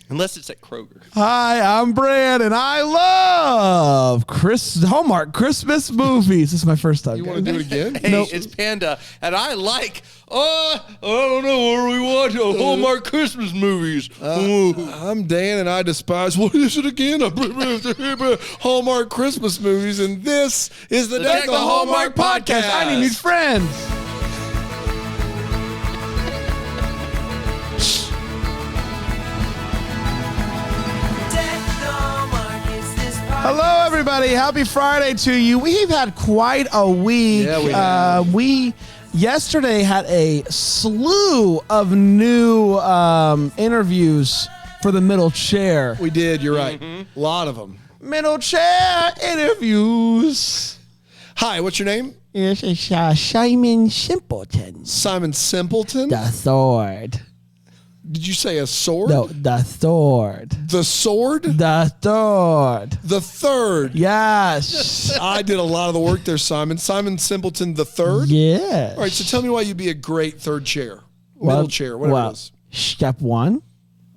Unless it's at Kroger. Hi, I'm Brad, and I love Hallmark Christmas movies. This is my first time. You want to do it again? Hey, it's Panda, and I like, I don't know, where we watch Hallmark Christmas movies. I'm Dan, and I despise, what is it again? Hallmark Christmas movies, and this is the Deck the Hallmark podcast. I need new friends. Hello, everybody. Happy Friday to you. We've had quite a week. Yeah, we have. We yesterday had a slew of new interviews for the middle chair. We did, you're right. A lot of them. Middle chair interviews. Hi, what's your name? It's Simon Simpleton. Simon Simpleton? The Sword. Did you say a sword? No, the Sword. The sword? The Sword. The third. Yes. I did a lot of the work there, Simon. Simon Simpleton the third? Yes. All right, so tell me why you'd be a great third chair. Middle chair, whatever it is. Step one,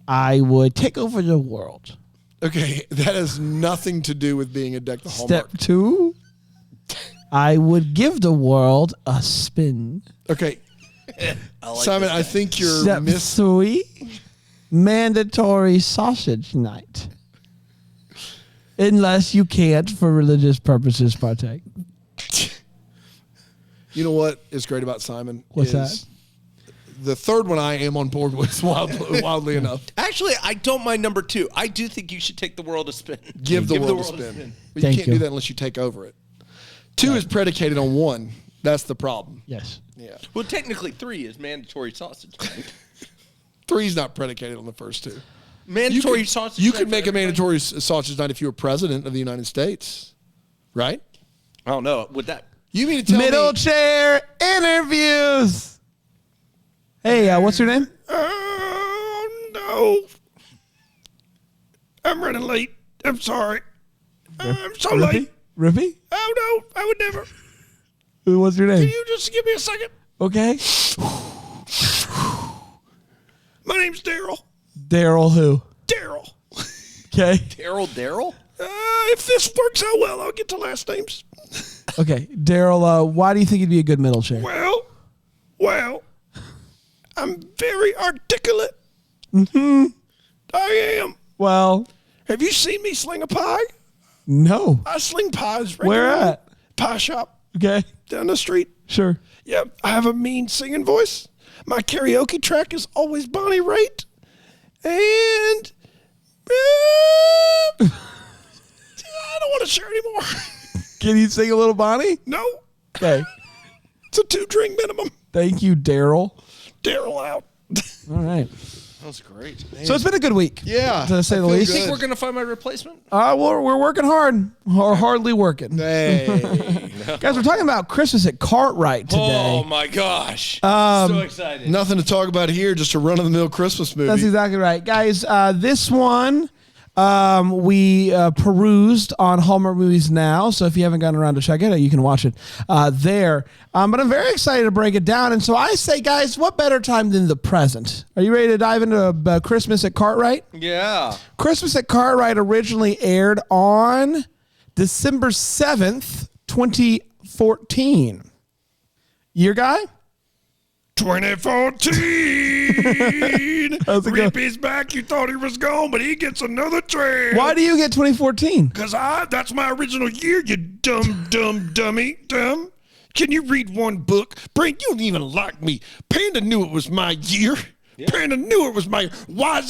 I would take over the world. Okay, that has nothing to do with being a Deck the Hallmark. Step two, I would give the world a spin. Okay. Simon, I think you're Step three, mandatory sausage night. Unless you can't, for religious purposes, partake. You know what is great about Simon? What's that? The third one I am on board with, wildly enough. Actually, I don't mind number two. I do think you should take the world a spin. Give the world a spin. But you Thank can't you. do that unless you take over it. Two is predicated on one. That's the problem. Yes. Yeah. Well, technically, three is mandatory sausage night. Three's not predicated on the first two. Mandatory sausage You night could for make a everybody? mandatory sausage night if you were president of the United States, right? I don't know. Would that... You mean to tell Middle me... chair interviews. Hey, what's your name? Oh, no. I'm running late. I'm sorry. I'm so late. Rippy? Oh, no. I would never. What's your name? Can you just give me a second? Okay. My name's Daryl. Daryl who? Daryl. Okay. Daryl? If this works out well, I'll get to last names. Okay. Daryl, why do you think you'd be a good middle chair? Well, I'm very articulate. Mm-hmm. I am. Well, Have you seen me sling a pie? no. I sling pies. Where regularly. at? Pie shop Okay. down the street. Sure. Yep, I have a mean singing voice. My karaoke track is always Bonnie Raitt. And I don't want to share anymore. Can you sing a little Bonnie? No, Okay. it's a 2-drink minimum. Thank you, Daryl. Daryl out. All right. That was great. So it's been a good week. Yeah, To say I the feel least. I think good. we're going to find my replacement? We're working hard. Or hardly working. Hey. Guys, we're talking about Christmas at Cartwright today. Oh, my gosh. So excited. Nothing to talk about here, just a run-of-the-mill Christmas movie. That's exactly right. Guys, this one we perused on Hallmark Movies Now. So if you haven't gotten around to check it out, you can watch it there. But I'm very excited to break it down. And so I say, guys, what better time than the present? Are you ready to dive into Christmas at Cartwright? Yeah. Christmas at Cartwright originally aired on December 7th, 2014. Year guy? 2014. How's it go? Rippy's back. You thought he was gone, but he gets another trade. Why do you get 2014? Because that's my original year, you dumb dummy. Can you read one book? Brent, you don't even like me. Panda knew it was my year. Yeah. Panda knew it was my year. Why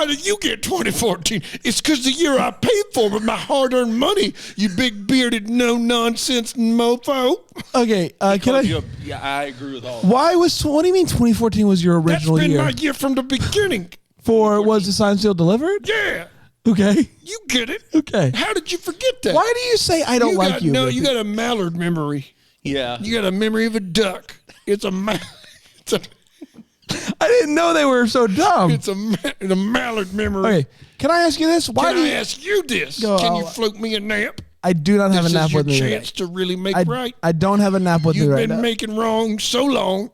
did you get 2014? It's because the year I paid for with my hard-earned money, you big bearded no-nonsense mofo. Okay, Yeah, I agree with all. What do you mean 2014 was your original That's been year? my year from the beginning. Was the sign still delivered? Yeah. Okay. You get it. Okay. How did you forget that? Why do you say I don't like you? No, Ricky? you got a mallard memory. Yeah. You got a memory of a duck. It's a I didn't know they were so dumb. It's a mallard memory. Okay, can I ask you this? Why Can do I you ask you this? Go, Can you float me a nap? I do not have This a nap is your with me chance today. to really make right. I don't have a nap with me You've right been now. making wrong so long.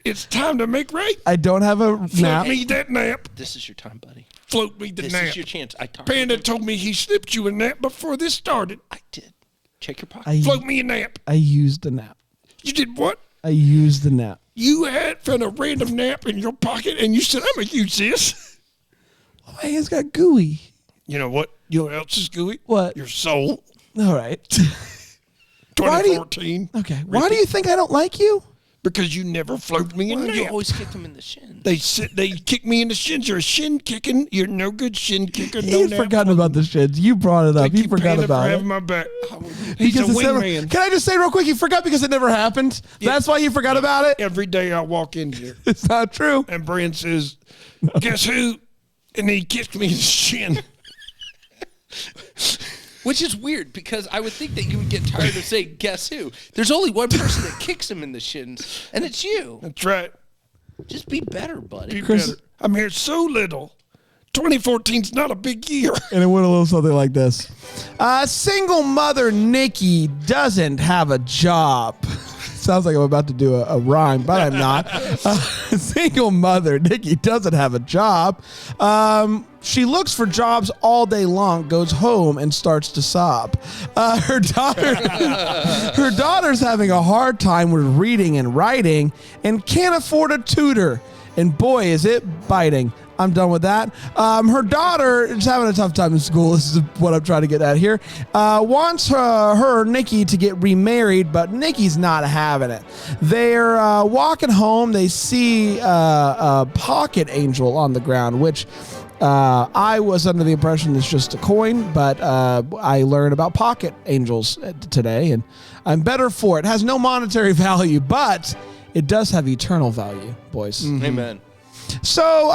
It's time to make right. I don't have a Float nap. me that nap. This is your time, buddy. Float me the This nap. is your chance. I talked Panda to him. told me he slipped you a nap before this started. I did. Check your pocket. Float me a nap. I used the nap. You did what? I used the nap. You had found a random nap in your pocket and you said, I'm going to use this. Oh, my hand's got gooey. You know what? You know what else is gooey? What? Your soul. All right. Why do you- 2014. Okay. Why do you think I don't like you? Because you never float me a Well, you nap. always kicked him in the shin. They kick me in the shins. You're a shin kicking. You're no good shin kicker. No He's nap forgotten about the shits. You brought it up. Thank He you, forgot Panda, about for it. having my back. He's Because a it's never- wingman. Can I just say real quick? He forgot because it never happened. That's why you forgot about it. Every day I walk in here It's not true. and Brand says, guess who? And he kicked me in the shin. Which is weird because I would think that you would get tired of saying, guess who? There's only one person that kicks him in the shins, and it's you. That's right. Just be better, buddy. Be Chris- better. I'm here so little. 2014's not a big year. And it went a little something like this. Single mother Nikki doesn't have a job. Sounds like I'm about to do a rhyme, but I'm not. Single mother Nikki doesn't have a job. She looks for jobs all day long, goes home and starts to sob. Her daughter's having a hard time with reading and writing and can't afford a tutor. And boy, is it biting. I'm done with that. Her daughter is having a tough time in school. This is what I'm trying to get at here. Wants her, Nikki, to get remarried, but Nikki's not having it. They're walking home. They see a pocket angel on the ground, which I was under the impression it's just a coin, but I learned about pocket angels today, and I'm better for it. It has no monetary value, but it does have eternal value, boys. Amen. So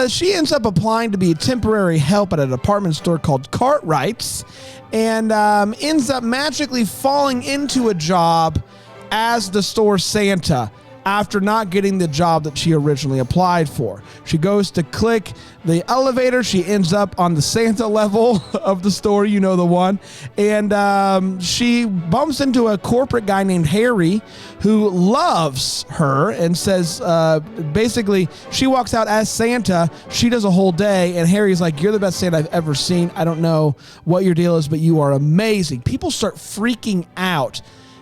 she ends up applying to be temporary help at a department store called Cartwright's, and ends up magically falling into a job as the store Santa after not getting the job that she originally applied for. She goes to click the elevator. She ends up on the Santa level of the store, you know the one, and she bumps into a corporate guy named Harry who loves her and says, basically, she walks out as Santa. She does a whole day, and Harry's like, you're the best Santa I've ever seen. I don't know what your deal is, but you are amazing. People start freaking out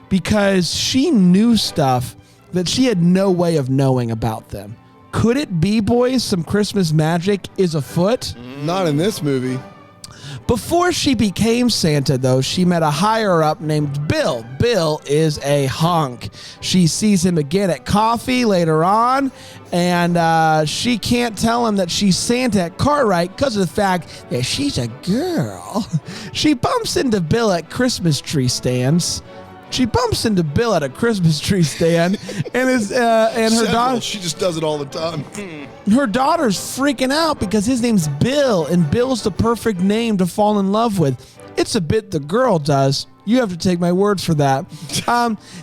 because she knew stuff that she had no way of knowing about them. Could it be, boys, some Christmas magic is afoot? Not in this movie. Before she became Santa, though, she met a higher-up named Bill. Bill is a hunk. She sees him again at coffee later on, and she can't tell him that she's Santa at Cartwright because of the fact that she's a girl. She bumps into Bill at Christmas tree stands. She bumps into Bill at a Christmas tree stand, and her Several. daughter. She just does it all the time. Her daughter's freaking out because his name's Bill, and Bill's the perfect name to fall in love with. It's a bit the girl does. You have to take my word for that.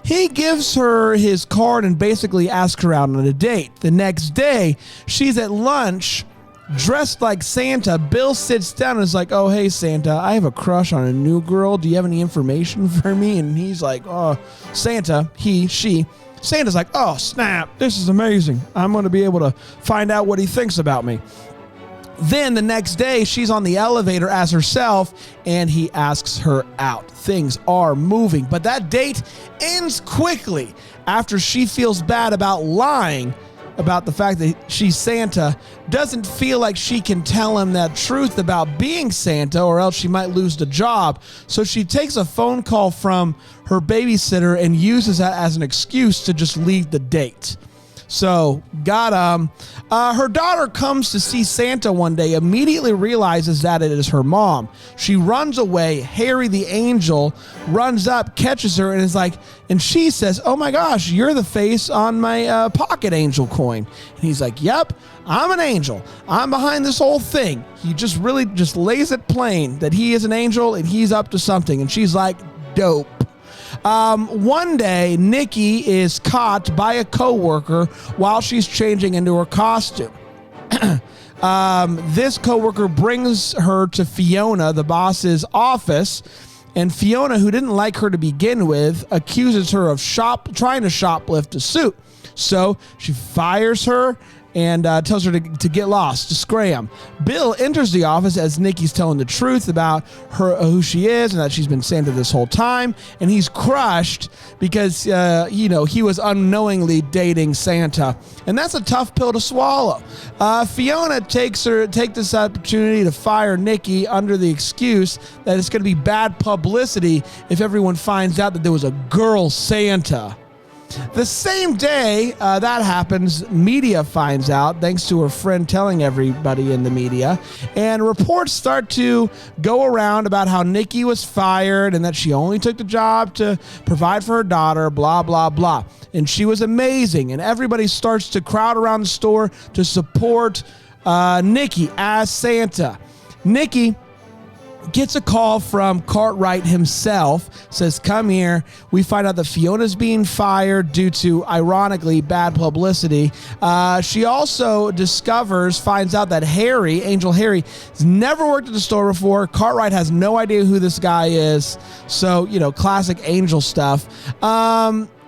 He gives her his card and basically asks her out on a date. The next day, she's at lunch, dressed like Santa. Bill sits down and is like, oh, hey, Santa, I have a crush on a new girl. Do you have any information for me? And he's like, oh, Santa, she. Santa's like, oh, snap, this is amazing. I'm going to be able to find out what he thinks about me. Then the next day, she's on the elevator as herself, and he asks her out. Things are moving, but that date ends quickly after she feels bad about lying about the fact that she's Santa, doesn't feel like she can tell him that truth about being Santa or else she might lose the job. So she takes a phone call from her babysitter and uses that as an excuse to just leave the date. So, her daughter comes to see Santa one day, immediately realizes that it is her mom. She runs away. Harry the angel runs up, catches her, and is like, and she says, oh my gosh, you're the face on my pocket angel coin. And he's like, yep, I'm an angel. I'm behind this whole thing. He just really just lays it plain that he is an angel and he's up to something. And she's like, dope. One day, Nikki is caught by a coworker while she's changing into her costume. This coworker brings her to Fiona, the boss's office, And Fiona, who didn't like her to begin with, accuses her of trying to shoplift a suit. So she fires her and tells her to get lost, to scram. Bill enters the office as Nikki's telling the truth about her, who she is, and that she's been Santa this whole time. And he's crushed because, he was unknowingly dating Santa. And that's a tough pill to swallow. Fiona takes this opportunity to fire Nikki under the excuse that it's going to be bad publicity if everyone finds out that there was a girl Santa. The same day that happens, media finds out, thanks to her friend telling everybody in the media, and reports start to go around about how Nikki was fired and that she only took the job to provide for her daughter, blah, blah, blah. And she was amazing, and everybody starts to crowd around the store to support Nikki as Santa. Nikki gets a call from Cartwright himself, says, come here. We find out that Fiona's being fired due to, ironically, bad publicity. She also finds out that Angel Harry, has never worked at the store before. Cartwright has no idea who this guy is. So, classic Angel stuff.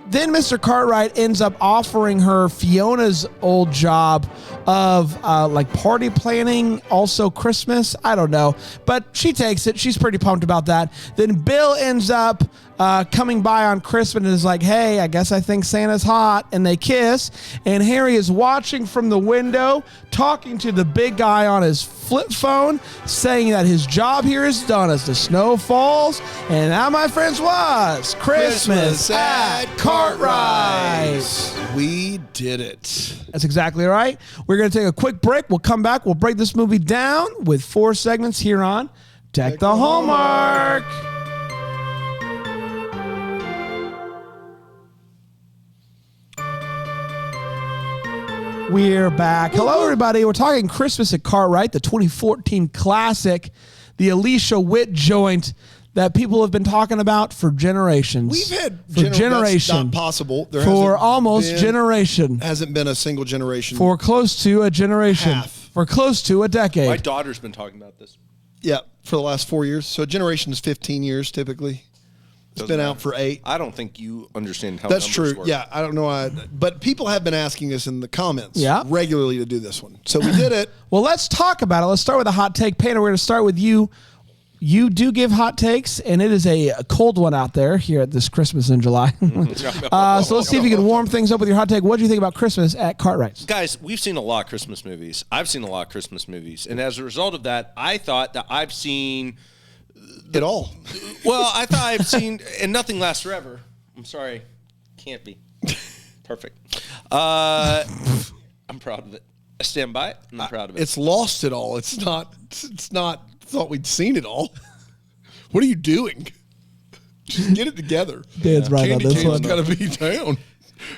Then Mr. Cartwright ends up offering her Fiona's old job of party planning, also Christmas. I don't know. But she takes it. She's pretty pumped about that. Then Bill ends up coming by on Christmas and is like, hey, I guess I think Santa's hot. And they kiss. And Harry is watching from the window, talking to the big guy on his flip phone, saying that his job here is done as the snow falls. And that, my friends, was Christmas at Cartwright. We did it. That's exactly right. We're going to take a quick break. We'll come back. We'll break this movie down with 4 segments here on Deck the Hallmark. We're back. Hello, everybody. We're talking Christmas at Cartwright, the 2014 classic, the Alicia Witt joint that people have been talking about for generations. We've had generation. That's not possible. There for almost generation. Hasn't been a single generation. For close to a generation. Half. For close to a decade. My daughter's been talking about this. Yeah, for the last 4 years. So a generation is 15 years typically. It's been out for 8. I don't think you understand how That's numbers true. work. Yeah, I don't know. But people have been asking us in the comments Yeah. regularly to do this one. So we did it. Well, let's talk about it. Let's start with a hot take. Painter, we're going to start with you. You do give hot takes, and it is a cold one out there here at this Christmas in July. So let's see if you can warm things up with your hot take. What do you think about Christmas at Cartwright's? Guys, we've seen a lot of Christmas movies. I've seen a lot of Christmas movies. And as a result of that, I thought that I've seen... It all. Well, I thought I've seen... And nothing lasts forever. I'm sorry. Can't be. Perfect. I'm proud of it. I stand by it, and I'm proud of it. It's lost it all. It's not thought we'd seen it all. What are you doing? Just get it together. Dan's right on Candy this cane's one. got to be down.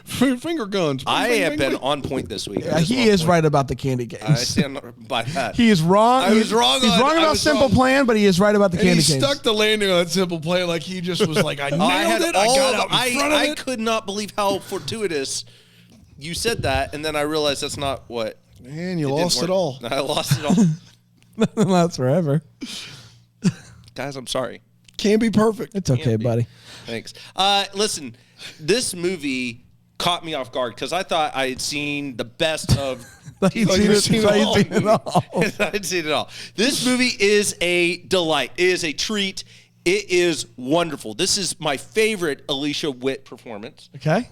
Finger guns. I have been on point this week. He is right about the candy I canes. stand by that. He is wrong. I was wrong He's on- wrong I about was Simple wrong. Plan, but he is right about the And he candy canes. stuck the landing on that simple plan like he just was like, I nailed I had it. all I got of- out in front of I it. could not believe how fortuitous you said that, and then I realized that's not what. Man, you didn't lost work. it all. I lost it all. That's forever. Guys, I'm sorry. Can't be perfect. It's okay, Can't be. buddy. Thanks. Listen, this movie caught me off guard because I thought I had seen the best of. He'd Like seen you've it- seen so it he'd all. seen it all. I had seen it all. This movie is a delight. It is a treat. It is wonderful. This is my favorite Alicia Witt performance. Okay.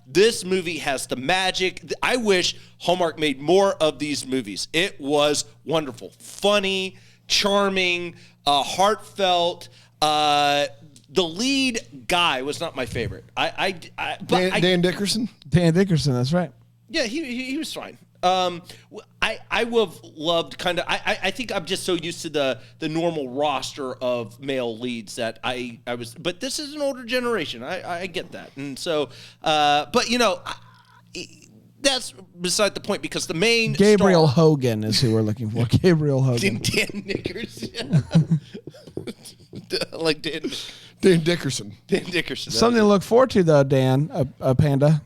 This movie has the magic. I wish Hallmark made more of these movies. It was wonderful, funny, charming, heartfelt. The lead guy was not my favorite. Dan Dickerson? Dan Dickerson, that's right. Yeah, he was fine. I would have loved kind of. I think I'm just so used to the normal roster of male leads that I was. But this is an older generation. I get that, and so. But that's beside the point because the main Gabriel star, Hogan is who we're looking for. Gabriel Hogan. Dan Nickerson, like Dan Dan Dickerson. Dickerson. Something to look forward to, though, Dan, a Panda.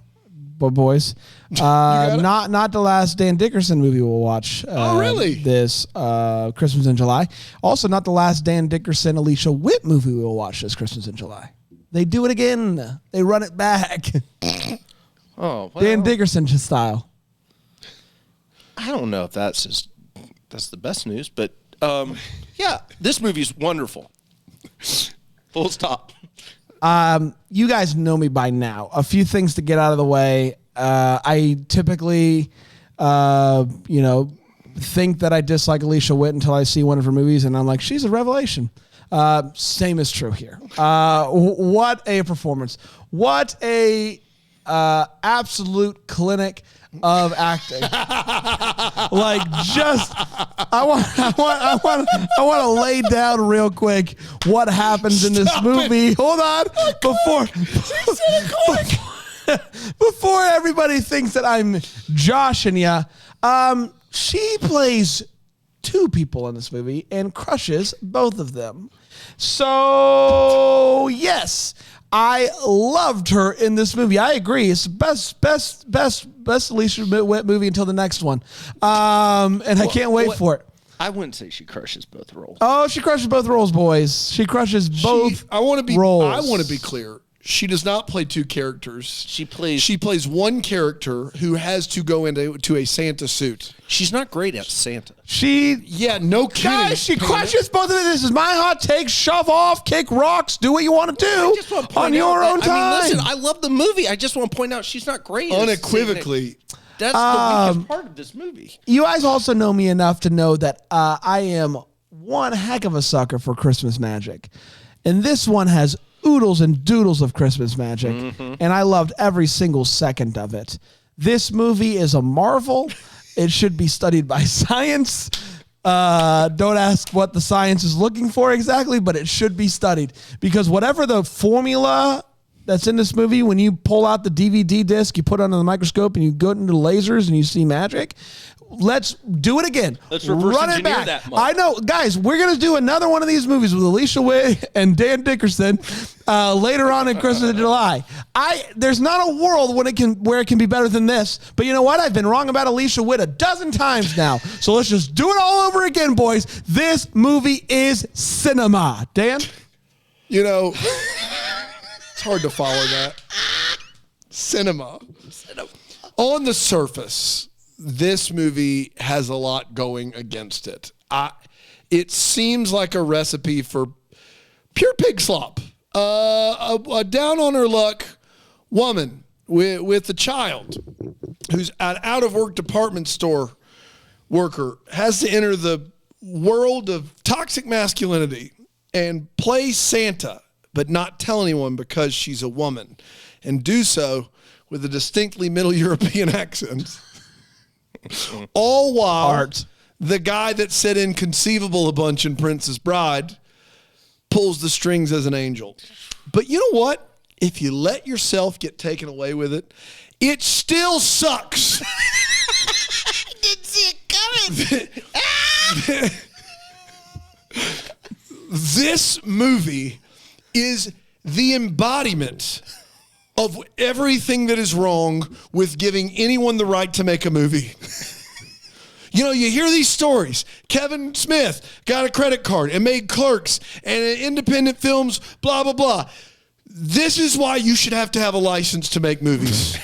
boys. Not the last Dan Dickerson movie we'll watch. Oh, really? This Christmas in July. Also, not the last Dan Dickerson, Alicia Witt movie we'll watch this Christmas in July. They do it again. They run it back. Oh, well, Dan Dickerson style. I don't know if that's the best news, but yeah, this movie's wonderful. Full stop. You guys know me by now. A few things to get out of the way. I typically, think that I dislike Alicia Witt until I see one of her movies, and I'm like, she's a revelation. Same is true here. What a performance! What a absolute clinic of acting. Like, just I want to lay down real quick what happens in this movie. Hold on, before everybody thinks that I'm joshing you. She plays two people in this movie and crushes both of them. So yes, I loved her in this movie. I agree. It's the best Alicia Witt movie until the next one. And I can't wait for it. I wouldn't say she crushes both roles. Oh, she crushes both roles, boys. She crushes both roles. I want to be clear. She does not play two characters. She plays one character who has to go into a Santa suit. She's not great at Santa. No kidding. Guys, she crushes both of them. This is my hot take. Shove off, kick rocks, do what you want to do on your own time. I mean, listen, I love the movie. I just want to point out she's not great. Unequivocally. That's the weakest part of this movie. You guys also know me enough to know that I am one heck of a sucker for Christmas magic. And this one has oodles and doodles of Christmas magic, and I loved every single second of it. This movie is a marvel. It should be studied by science. Don't ask what the science is looking for exactly, but it should be studied, because whatever the formula that's in this movie, when you pull out the DVD disc, you put it under the microscope, and you go into the lasers and you see magic. Let's do it again. Let's reverse Run it engineer back. that. I know, guys. We're gonna do another one of these movies with Alicia Witt and Dan Dickerson later on in Christmas in July. There's not a world where it can be better than this. But you know what? I've been wrong about Alicia Witt a dozen times now. So let's just do it all over again, boys. This movie is cinema. Dan, it's hard to follow that. Cinema. On the surface, this movie has a lot going against it. It seems like a recipe for pure pig slop. A down on her luck woman with a child who's an out-of-work department store worker has to enter the world of toxic masculinity and play Santa, but not tell anyone because she's a woman, and do so with a distinctly Middle European accent. All while the guy that said Inconceivable a bunch in Princess Bride pulls the strings as an angel. But you know what? If you let yourself get taken away with it, it still sucks. I didn't see it coming. This movie is the embodiment of everything that is wrong with giving anyone the right to make a movie. You hear these stories. Kevin Smith got a credit card and made Clerks and independent films, blah, blah, blah. This is why you should have to have a license to make movies.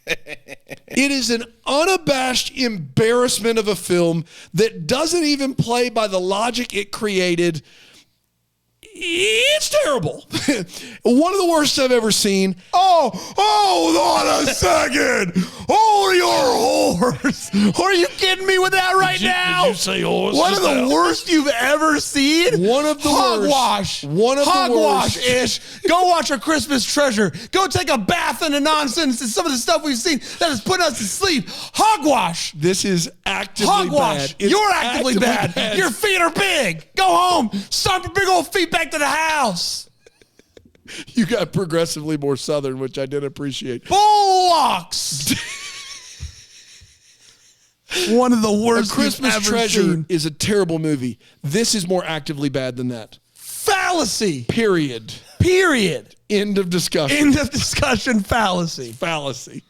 It is an unabashed embarrassment of a film that doesn't even play by the logic it created. It's terrible. One of the worst I've ever seen. Oh, hold on a second. Hold your horse. Are you kidding me with that right now? Did you say horse? One of the worst you've ever seen? One of the Hogwash. worst. One of the worst. Hogwash-ish. Go watch A Christmas Treasure. Go take a bath in the nonsense and some of the stuff we've seen that has put us to sleep. Hogwash. This is actively Hogwash. bad. It's You're actively bad. Your feet are big. Go home. Stomp your big old feet back to the house. You got progressively more Southern, which I did appreciate. Bullocks. One of the worst. A Christmas you've ever Treasure seen. is a terrible movie. This is more actively bad than that. Fallacy. Period. Period. End of discussion. End of discussion. Fallacy. Fallacy.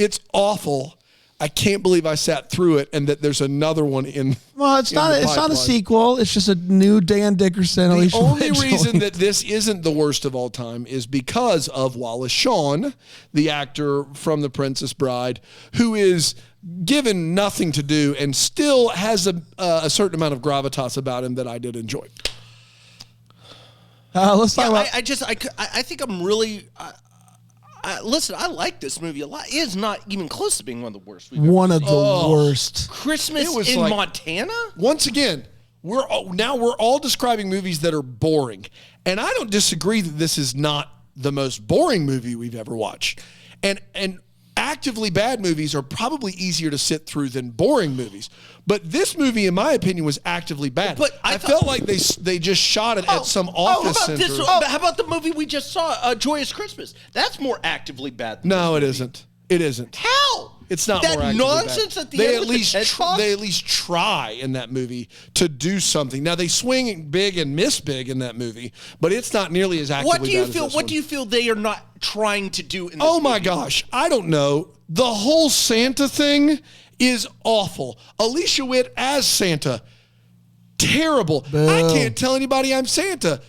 It's awful. I can't believe I sat through it, and that there's another one in. Well, it's not. It's not a sequel. It's just a new Dan Dickerson. The only reason that this isn't the worst of all time is because of Wallace Shawn, the actor from The Princess Bride, who is given nothing to do and still has a certain amount of gravitas about him that I did enjoy. Let's talk about. I think I'm really. Listen, I like this movie a lot. It is not even close to being one of the worst. One of the worst. Christmas in Montana? Once again, we're all describing movies that are boring. And I don't disagree that this is not the most boring movie we've ever watched. And actively bad movies are probably easier to sit through than boring movies. But this movie, in my opinion, was actively bad. But I felt like they just shot it at some office center. How about the movie we just saw, Joyous Christmas? That's more actively bad than No, it isn't. It isn't. How? It's not that more actively nonsense bad. at the end with the hedgehog? They at least try in that movie to do something. Now, they swing big and miss big in that movie, but it's not nearly as actively bad as this What do you feel they are not trying to do in this movie? my gosh. I don't know. The whole Santa thing is awful. Alicia Witt as Santa, terrible. Boo. I can't tell anybody I'm Santa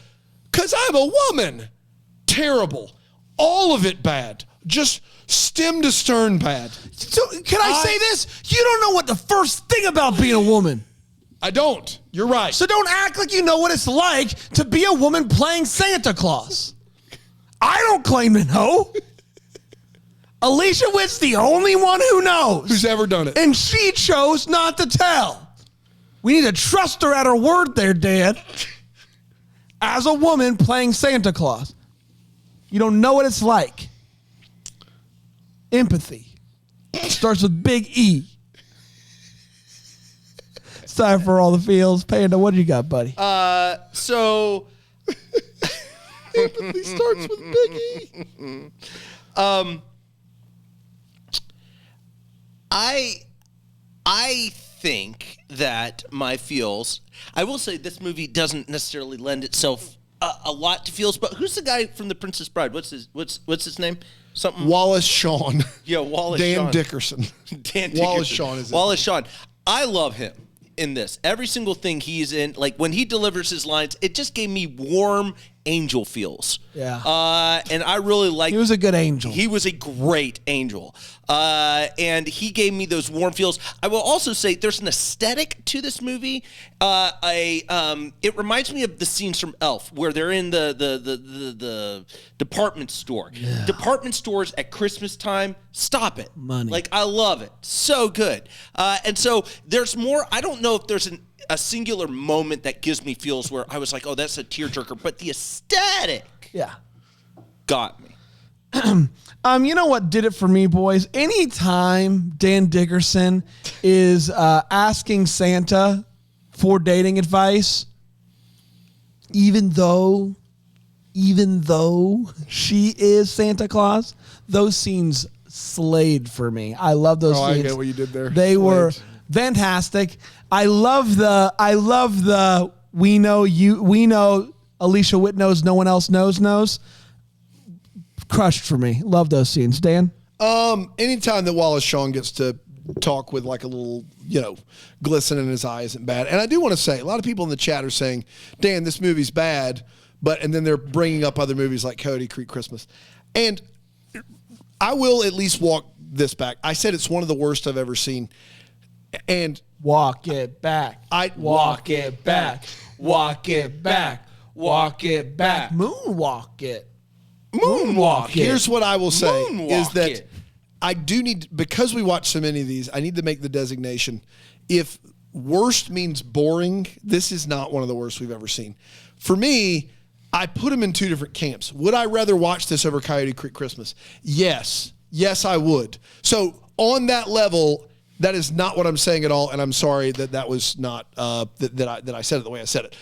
because I'm a woman. Terrible. All of it bad. Just stem to stern bad. So, can I say this? You don't know what the first thing about being a woman. I don't. You're right. So don't act like you know what it's like to be a woman playing Santa Claus. I don't claim to know. Alicia Witt's the only one who knows. Who's ever done it. And she chose not to tell. We need to trust her at her word there, Dad. As a woman playing Santa Claus. You don't know what it's like. Empathy. Starts with big E. It's time for all the feels. Panda, what do you got, buddy? So Empathy starts with big E. I think that my feels. I will say this movie doesn't necessarily lend itself a lot to feels. But who's the guy from The Princess Bride? What's his name? Something. Wallace Shawn. Yeah, Wallace Dan Shawn. Dickerson. Dan Dickerson. Wallace Shawn is it. Wallace Shawn. I love him in this. Every single thing he's in, like when he delivers his lines, it just gave me warm angel feels. Yeah. And I really liked. He was a good angel. He was a great angel. And he gave me those warm feels. I will also say there's an aesthetic to this movie. It reminds me of the scenes from Elf where they're in the department store. Yeah. Department stores at Christmas time, stop it. Money. Like, I love it. So good. And so there's more. I don't know if there's a singular moment that gives me feels where I was like, oh, that's a tearjerker. But the aesthetic got me. You know what did it for me, boys? Anytime Dan Dickerson is asking Santa for dating advice, even though she is Santa Claus, those scenes slayed for me. I love those scenes. I get what you did there. They were fantastic. I love the we know Alicia Witt knows no one else knows. Crushed for me. Love those scenes. Dan? Anytime that Wallace Shawn gets to talk with like a little, glisten in his eye isn't bad. And I do want to say, a lot of people in the chat are saying, Dan, this movie's bad, and then they're bringing up other movies like Coyote Creek Christmas. And I will at least walk this back. I said it's one of the worst I've ever seen. And walk it back. Walk it back. Walk it back. Walk it back. Moonwalk it. Moonwalk it. Here's what I will say is that it. I do need, because we watch so many of these, I need to make the designation. If worst means boring, this is not one of the worst we've ever seen. For me, I put them in two different camps. Would I rather watch this over Coyote Creek Christmas? Yes. Yes, I would. So on that level, that is not what I'm saying at all, and I'm sorry that was not that I said it the way I said it.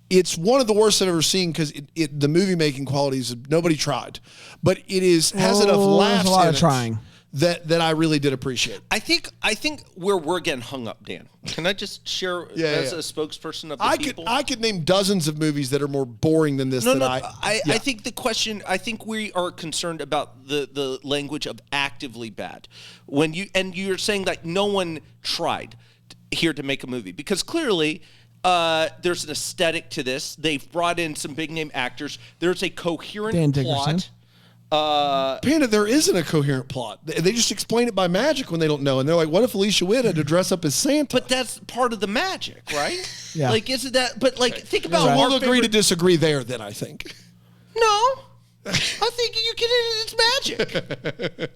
It's one of the worst I've ever seen because the movie making qualities nobody tried, but it has enough laughs. A lot in of it trying. that I really did appreciate. I think where we're getting hung up, Dan. Can I just share as a spokesperson of the people? I could name dozens of movies that are more boring than this. I think the question. I think we are concerned about the language of actively bad. When you're saying like no one tried here to make a movie because clearly. There's an aesthetic to this. They've brought in some big name actors. There's a coherent plot. Panda, there isn't a coherent plot. They just explain it by magic when they don't know. And they're like, what if Alicia Witt had to dress up as Santa? But that's part of the magic, right? Yeah. Like, isn't that? But like, think about. So we'll agree to disagree there. Then I think. No, I think you can. It's magic.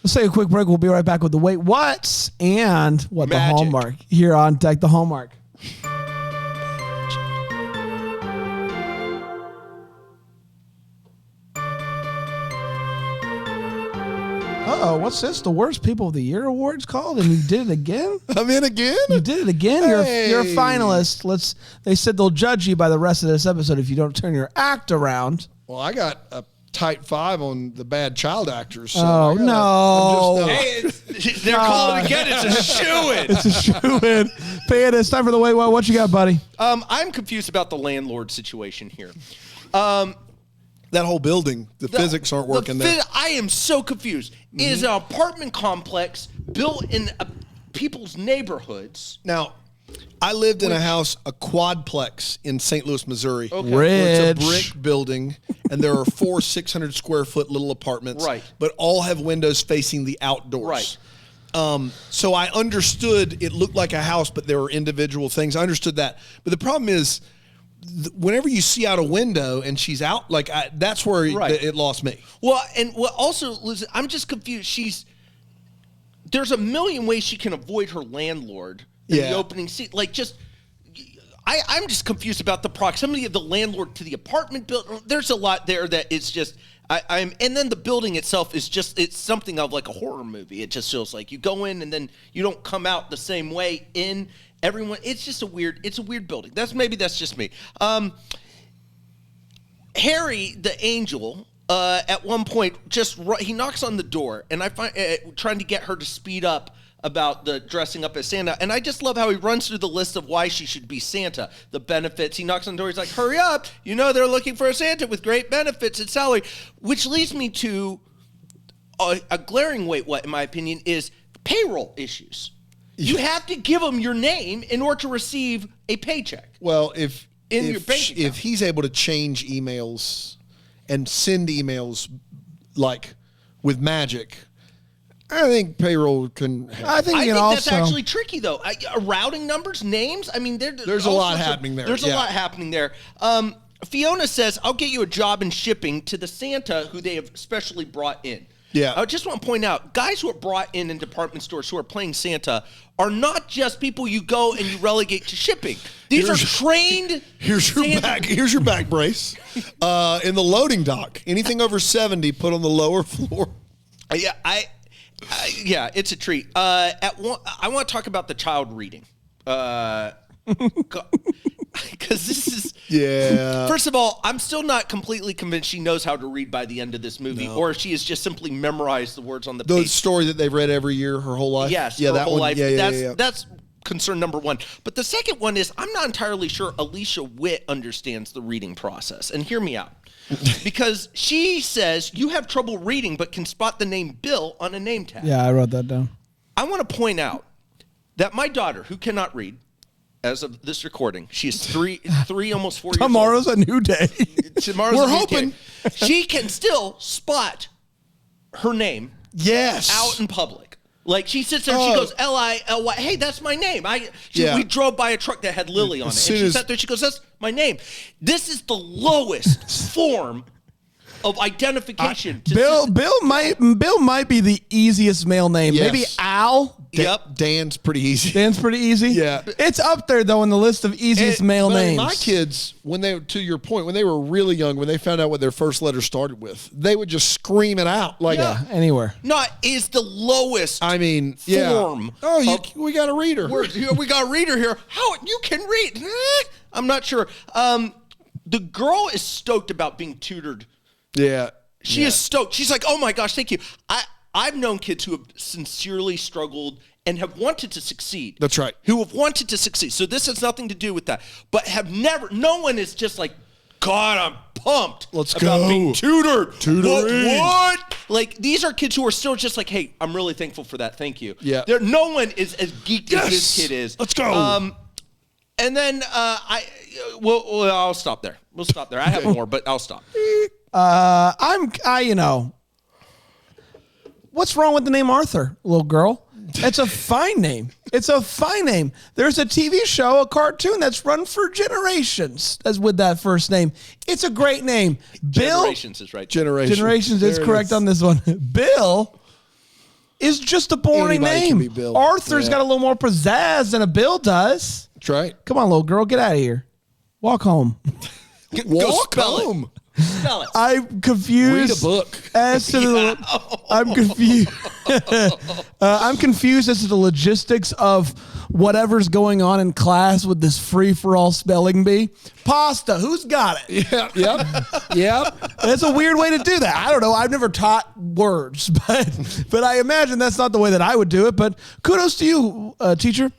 Let's take a quick break. We'll be right back with the Wait What's and what Magic. the Hallmark here on Deck the Hallmark. Uh-oh, what's this? The Worst People of the Year Awards called, and you did it again? I'm in again? You did it again? Hey. You're a finalist. They said they'll judge you by the rest of this episode if you don't turn your act around. Well, I got a tight 5 on the bad child actors. So Oh, no. They're calling again. It's a shoo-in. It's a shoe-in. Panda, it's time for the Wait What. What you got, buddy? I'm confused about the landlord situation here. That whole building, the physics aren't working there. I am so confused. It is an apartment complex built in people's neighborhoods. Now, I lived in a house, a quadplex in St. Louis, Missouri. Okay. Where it's a Rich. brick building, and there are 4 600-square-foot little apartments, Right. but all have windows facing the outdoors. Right. So I understood it looked like a house, but there were individual things. I understood that. But the problem is, whenever you see out a window and she's out, that's where it lost me. Well, also, listen, I'm just confused. There's a million ways she can avoid her landlord in the opening scene. Like, I'm just confused about the proximity of the landlord to the apartment building. There's a lot there that it's just, and then the building itself is just, it's something of like a horror movie. It just feels like you go in and then you don't come out the same way in. Everyone, it's just a weird building. That's just me. Harry, the angel, at one point he knocks on the door, and I find trying to get her to speed up about the dressing up as Santa, and I just love how he runs through the list of why she should be Santa, the benefits. He knocks on the door. He's like, "Hurry up! You know they're looking for a Santa with great benefits and salary," which leads me to a glaring what in my opinion is payroll issues. You have to give them your name in order to receive a paycheck. Well, if your bank account. if he's able to change emails and send emails like with magic, I think payroll can help. I think that's actually tricky, though. Routing numbers, names. I mean, there's a lot happening there. There's a lot happening there. Fiona says, "I'll get you a job in shipping to the Santa who they have specially brought in." Yeah. I just want to point out, guys who are brought in department stores who are playing Santa are not just people you go and you relegate to shipping. These are trained. Here's your back brace. In the loading dock, anything over 70, put on the lower floor. Yeah, yeah, it's a treat. I want to talk about the child reading. Because this is... Yeah. First of all, I'm still not completely convinced she knows how to read by the end of this movie, or if she has just simply memorized the words on the page. The story that they've read every year her whole life? Yes, yeah, her that whole one. life. Yeah. That's concern number one. But the second one is I'm not entirely sure Alicia Witt understands the reading process. And hear me out. Because she says you have trouble reading but can spot the name Bill on a name tag. Yeah, I wrote that down. I want to point out that my daughter, who cannot read, as of this recording, she is three, almost 4 years old. Tomorrow's a new day. We're hoping. She can still spot her name out in public. Like, she sits there and she goes, L-I-L-Y. Hey, that's my name. We drove by a truck that had Lily on it. And she sat there, she goes, that's my name. This is the lowest form of identification. Bill might be the easiest male name. Yes. Maybe Al. Yep. Dan's pretty easy. Dan's pretty easy. Yeah. It's up there though in the list of easiest male names. My kids, to your point, when they were really young, when they found out what their first letter started with, they would just scream it out anywhere. Not is the lowest form. Oh, we got a reader. We got a reader here. How you can read? I'm not sure. The girl is stoked about being tutored. Yeah. She is stoked. She's like, oh my gosh, thank you. I've known kids who have sincerely struggled and have wanted to succeed. That's right. Who have wanted to succeed. So this has nothing to do with that. But no one is just like, God, I'm pumped. Let's about go. being tutored. Tutoring. What? Like, these are kids who are still just like, hey, I'm really thankful for that. Thank you. Yeah. No one is as geeked as this kid is. Let's go. And then I'll stop there. We'll stop there. I have more, but I'll stop. What's wrong with the name Arthur, little girl? It's a fine name. It's a fine name. There's a TV show, a cartoon that's run for generations as with that first name. It's a great name. Bill. Generations is right. Generations is correct on this one. Bill is just a boring Anybody name. can be Bill. Arthur's got a little more pizzazz than a Bill does. That's right. Come on, little girl, get out of here. Walk home. Walk spell it. home. Spell it. I'm confused. Read a book. As to I'm confused. I'm confused as to the logistics of whatever's going on in class with this free-for-all spelling bee. Pasta. Who's got it? Yep. That's a weird way to do that. I don't know. I've never taught words, but I imagine that's not the way that I would do it. But kudos to you, teacher.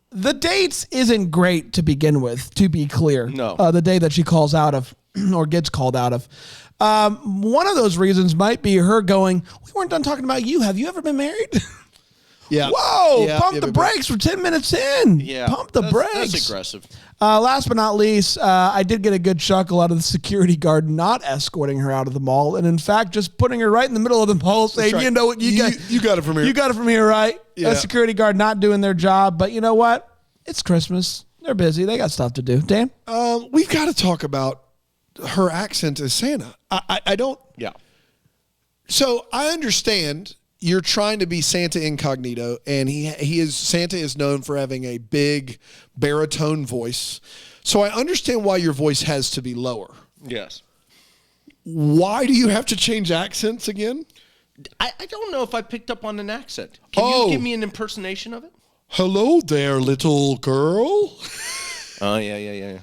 The dates isn't great to begin with, to be clear. No. The day that she calls out of or gets called out of. One of those reasons might be her going, we weren't done talking about you. Have you ever been married? Yeah. Whoa, Yeah, pump the brakes. We're 10 minutes in. Yeah. Pump the brakes. That's aggressive. Last but not least, I did get a good chuckle out of the security guard not escorting her out of the mall, and in fact, just putting her right in the middle of the mall saying, right. you know what, You got it from here. You got it from here, right? Yeah. A security guard not doing their job, but you know what? It's Christmas. They're busy. They got stuff to do. Dan? We've got to talk about her accent as Santa. I don't. Yeah. So I understand you're trying to be Santa incognito, and Santa is known for having a big baritone voice. So I understand why your voice has to be lower. Yes. Why do you have to change accents again? I don't know if I picked up on an accent. Can you give me an impersonation of it? Hello there, little girl. Oh, yeah.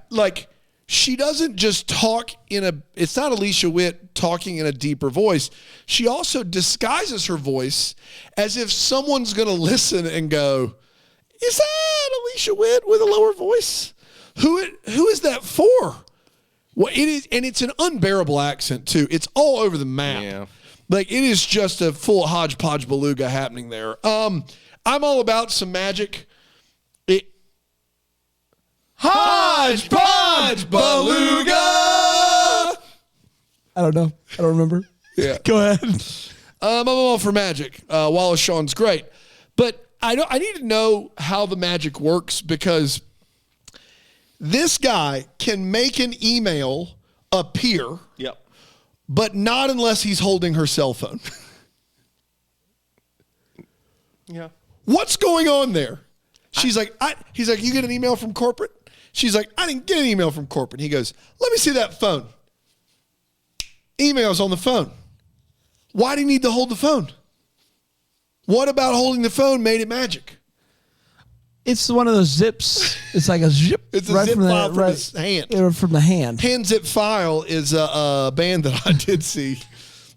Like, she doesn't just talk it's not Alicia Witt talking in a deeper voice. She also disguises her voice as if someone's going to listen and go, is that Alicia Witt with a lower voice? Who is that for? Well, it is, and it's an unbearable accent too. It's all over the map. Yeah. Like, it is just a full hodgepodge beluga happening there. I'm all about some magic. Hodgepodge Beluga! I don't know. I don't remember. Yeah. Go ahead. I'm all for magic. Wallace Shawn's great. But I need to know how the magic works, because this guy can make an email appear, Yep. but not unless he's holding her cell phone. Yeah. What's going on there? He's like, you get an email from corporate? She's like, I didn't get an email from corporate. He goes, let me see that phone. Email's on the phone. Why do you need to hold the phone? What about holding the phone made it magic? It's one of those zips. It's like a zip. It's a zip file from his hand. Yeah, from the hand. Hand Zip File is a band that I did see.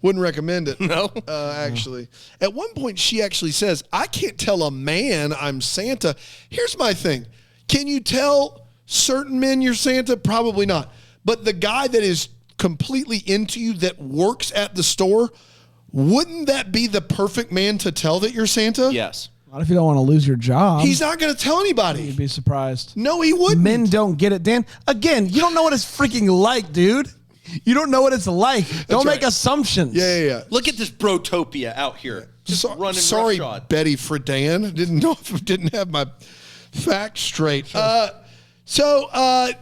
Wouldn't recommend it. No? Actually. At one point, she actually says, I can't tell a man I'm Santa. Here's my thing. Can you tell certain men you're Santa? Probably not. But the guy that is completely into you that works at the store, wouldn't that be the perfect man to tell that you're Santa? Yes. What if you don't want to lose your job? He's not going to tell anybody. You'd be surprised. No, he wouldn't. Men don't get it, Dan. Again, you don't know what it's freaking like, dude. You don't know what it's like. Don't make right. assumptions. Yeah. Look at this brotopia out here. Just running Sorry, roughshod. Betty Friedan. Didn't have my facts straight. So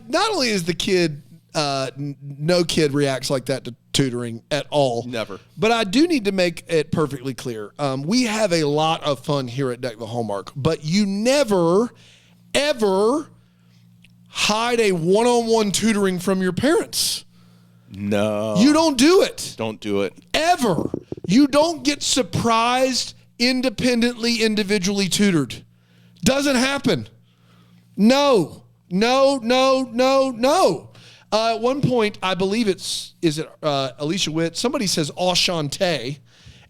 not only is the kid, no kid reacts like that to tutoring at all. Never. But I do need to make it perfectly clear. We have a lot of fun here at Deck the Hallmark, but you never, ever hide a one-on-one tutoring from your parents. No. You don't do it. Don't do it. Ever. You don't get surprised, independently, individually tutored. Doesn't happen. No. At one point, I believe is it Alicia Witt? Somebody says enchanté,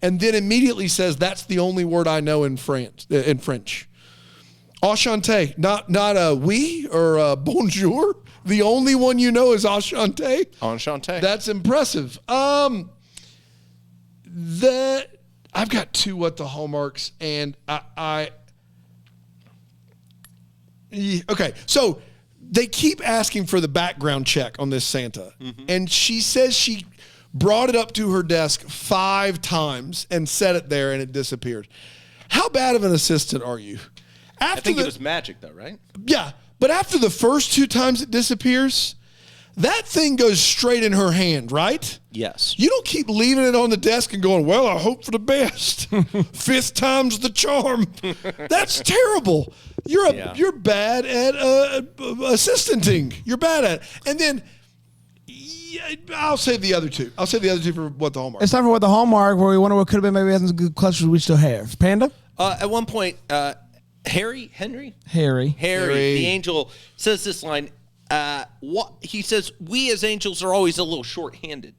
and then immediately says that's the only word I know in French. Enchanté, not a oui or a bonjour. The only one you know is enchanté. Enchanté. That's impressive. I've got two what the hallmarks, and okay, so they keep asking for the background check on this Santa, and she says she brought it up to her desk 5 times and set it there, and it disappeared. How bad of an assistant are you? I think it was magic, though, right? Yeah, but after the first 2 times it disappears, that thing goes straight in her hand, right? Yes. You don't keep leaving it on the desk and going, well, I hope for the best. 5th time's the charm. That's terrible. You're bad at assistanting. You're bad at it. And then I'll save the other two. I'll save the other two for what the hallmark. It's time for what the hallmark, where we wonder what could have been. Maybe we had some good clusters we still have. Panda? At one point, Harry, the angel, says this line. He says, "We as angels are always a little short-handed."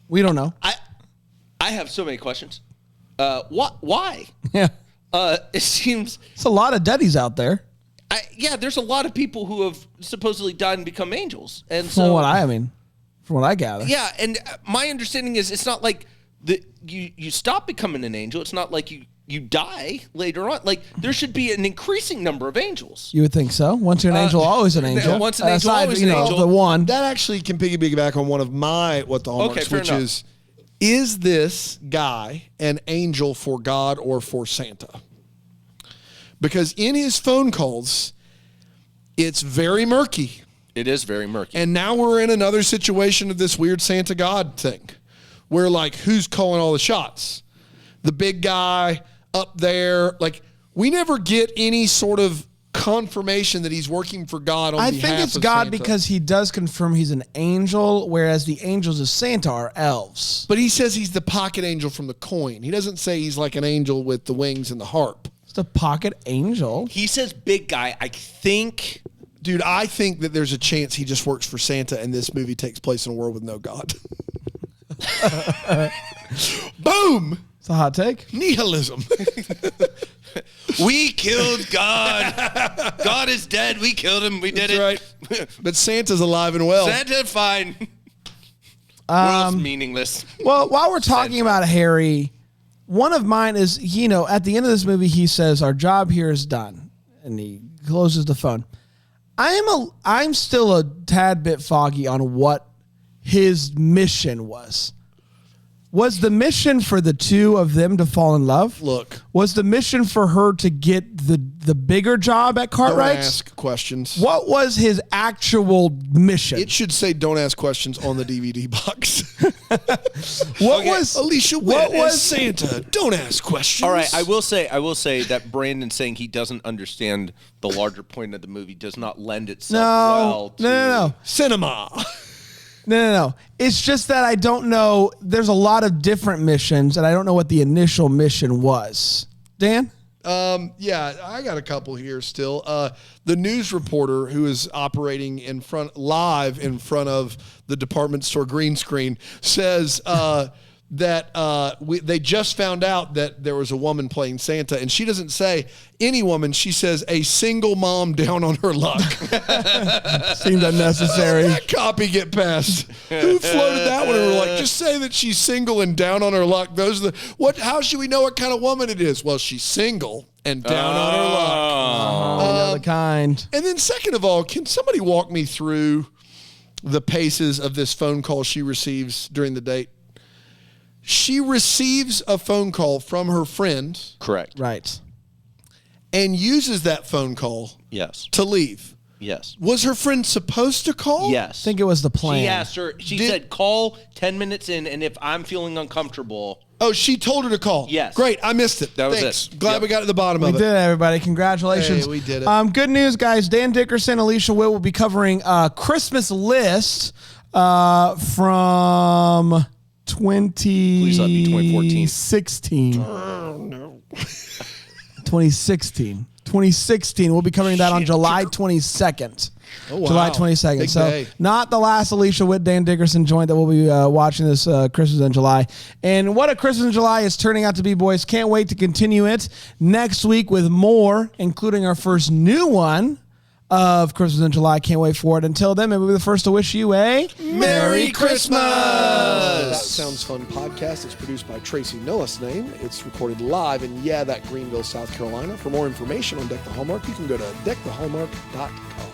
We don't know. I have so many questions. Why? Yeah. It seems It's a lot of daddies out there. there's a lot of people who have supposedly died and become angels, and From what I gather. Yeah, and my understanding is it's not like you stop becoming an angel. It's not like you die later on. Like, there should be an increasing number of angels. You would think so. Once you're an angel, always an angel. Once an angel, always an angel. The one. That actually can piggyback on one of my what the hallmarks, fair which enough. is this guy an angel for God or for Santa? Because in his phone calls, it's very murky. It is very murky. And now we're in another situation of this weird Santa God thing, where like, who's calling all the shots? The big guy up there, like, we never get any sort of confirmation that he's working for God on behalf of Santa. I think it's God because he does confirm he's an angel, whereas the angels of Santa are elves. But he says he's the pocket angel from the coin. He doesn't say he's like an angel with the wings and the harp. It's the pocket angel. He says big guy. I think... Dude, I think that there's a chance he just works for Santa and this movie takes place in a world with no God. Boom! It's a hot take. Nihilism. We killed God. God is dead. We killed him. We did That's it. right. But Santa's alive and well. Santa, fine. World's meaningless. Well, while we're talking about Harry, one of mine is, at the end of this movie, he says, our job here is done. And he closes the phone. I'm still a tad bit foggy on what his mission was. Was the mission for the two of them to fall in love? Look. Was the mission for her to get the bigger job at Don't Cartwright's? ask questions. What was his actual mission? It should say don't ask questions on the DVD box. What was Alicia Witt as Santa? Don't ask questions. All right, I will say that Brandon saying he doesn't understand the larger point of the movie does not lend itself well to... No. Cinema. No. It's just that I don't know. There's a lot of different missions, and I don't know what the initial mission was. Dan? Yeah, I got a couple here still. The news reporter who is operating live in front of the department store green screen says that they just found out that there was a woman playing Santa, and she doesn't say any woman. She says a single mom down on her luck. Seemed unnecessary. How did that copy get passed? Who floated that one? And we're like, just say that she's single and down on her luck. Those are how should we know what kind of woman it is? Well, she's single and down on her luck. The kind. And then second of all, can somebody walk me through the paces of this phone call she receives during the date? She receives a phone call from her friend. Correct. Right. And uses that phone call Yes. to leave. Yes. Was her friend supposed to call? Yes. I think it was the plan. She asked her, she said, call 10 minutes in, and if I'm feeling uncomfortable... Oh, she told her to call. Yes. Great. I missed it. That was Thanks. it. Glad Yep. we got to the bottom We of did it. it, everybody. Congratulations. Hey, we did it. Good news, guys. Dan Dickerson, Alicia Witt will be covering Christmas list from Please let it be 2014. 2016. Oh, no. 2016. 2016. We'll be covering that on July 22nd. Oh, wow. July 22nd. Big So day. not the last Alicia Witt, Dan Dickerson joint that we'll be watching this Christmas in July. And what a Christmas in July is turning out to be, boys. Can't wait to continue it next week with more, including our first new one of Christmas in July. Can't wait for it. Until then, maybe we'll be the first to wish you a Merry Christmas! That Sounds Fun podcast. It's produced by Tracy Nillis' name. It's recorded live in, that Greenville, South Carolina. For more information on Deck the Hallmark, you can go to deckthehallmark.com.